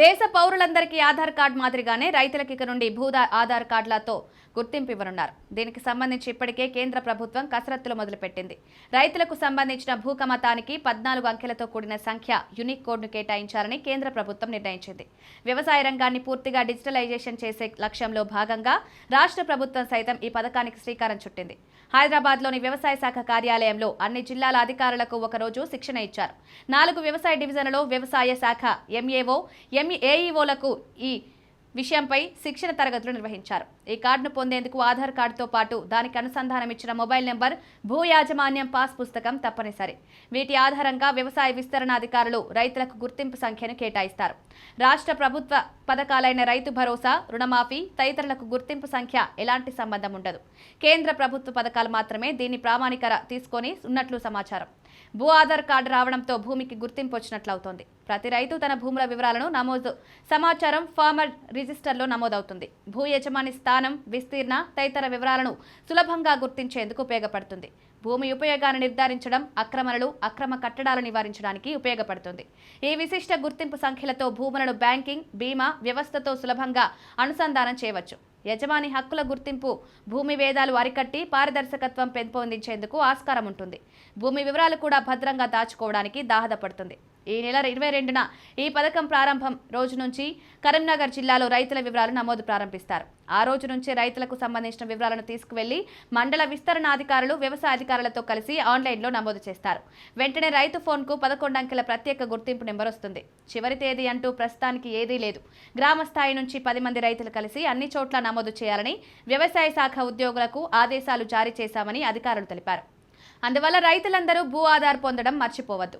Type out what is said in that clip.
దేశ పౌరులందరికీ ఆధార్ కార్డు మాదిరిగానే రైతులకు ఇక నుండి ఆధార్ కార్డులతో గుర్తింపు ఇవ్వనున్నారు. దీనికి సంబంధించి ఇప్పటికే కేంద్ర ప్రభుత్వం కసరత్తులు మొదలుపెట్టింది. రైతులకు సంబంధించిన భూకమతానికి 14 అంకెలతో కూడిన సంఖ్య యూనిక్ కోడ్ను కేటాయించాలని కేంద్ర ప్రభుత్వం నిర్ణయించింది. వ్యవసాయ రంగాన్ని పూర్తిగా డిజిటలైజేషన్ చేసే లక్ష్యంలో భాగంగా రాష్ట్ర ప్రభుత్వం సైతం ఈ పథకానికి శ్రీకారం చుట్టింది. హైదరాబాద్లోని వ్యవసాయ శాఖ కార్యాలయంలో అన్ని జిల్లాల అధికారులకు ఒకరోజు శిక్షణ ఇచ్చారు. 4 వ్యవసాయ డివిజన్లలో వ్యవసాయ శాఖ ఎంఏఓ ఏఈఓలకు ఈ విషయంపై శిక్షణ తరగతులు నిర్వహించారు. ఈ కార్డును పొందేందుకు ఆధార్ కార్డుతో పాటు దానికి అనుసంధానం ఇచ్చిన మొబైల్ నెంబర్, భూ యాజమాన్యం పాస్ పుస్తకం తప్పనిసరి. వీటి ఆధారంగా వ్యవసాయ విస్తరణ అధికారులు రైతులకు గుర్తింపు సంఖ్యను కేటాయిస్తారు. రాష్ట్ర ప్రభుత్వ పథకాలైన రైతు భరోసా, రుణమాఫీ తదితరులకు గుర్తింపు సంఖ్య ఎలాంటి సంబంధం ఉండదు. కేంద్ర ప్రభుత్వ పథకాలు మాత్రమే దీన్ని ప్రామాణికర తీసుకొని ఉన్నట్లు సమాచారం. భూ ఆధార్ కార్డు రావడంతో భూమికి గుర్తింపు వచ్చినట్లవుతోంది. ప్రతి రైతు తన భూముల వివరాలను సమాచారం ఫార్మర్ రిజిస్టర్లో నమోదవుతుంది. భూ యజమాని స్థానం, విస్తీర్ణ తదితర వివరాలను సులభంగా గుర్తించేందుకు ఉపయోగపడుతుంది. భూమి ఉపయోగాన్ని నిర్ధారించడం, అక్రమ కట్టడాలు నివారించడానికి ఉపయోగపడుతుంది. ఈ విశిష్ట గుర్తింపు సంఖ్యలతో భూములను బ్యాంకింగ్, బీమా వ్యవస్థతో సులభంగా అనుసంధానం చేయవచ్చు. యజమాని హక్కుల గుర్తింపు, భూమి వేదాలు అరికట్టి పారదర్శకత్వం పెంపొందించేందుకు ఆస్కారం ఉంటుంది. భూమి వివరాలు కూడా భద్రంగా దాచుకోవడానికి దోహదపడుతుంది. ఈ నెల 22న ఈ పథకం ప్రారంభం రోజు నుంచి కరీంనగర్ జిల్లాలో రైతుల వివరాలు నమోదు ప్రారంభిస్తారు. ఆ రోజు నుంచి రైతులకు సంబంధించిన వివరాలను తీసుకువెళ్లి మండల విస్తరణ అధికారులు, వ్యవసాయ అధికారులతో కలిసి ఆన్లైన్లో నమోదు చేస్తారు. వెంటనే రైతు ఫోన్కు 11 అంకెల ప్రత్యేక గుర్తింపు నెంబర్ వస్తుంది. చివరి తేదీ అంటూ ప్రస్తుతానికి ఏదీ లేదు. గ్రామ స్థాయి నుంచి 10 మంది రైతులు కలిసి అన్ని చోట్ల నమోదు చేయాలని వ్యవసాయ శాఖ ఉద్యోగులకు ఆదేశాలు జారీ చేశామని అధికారులు తెలిపారు. అందువల్ల రైతులందరూ భూ ఆధార్ పొందడం మర్చిపోవద్దు.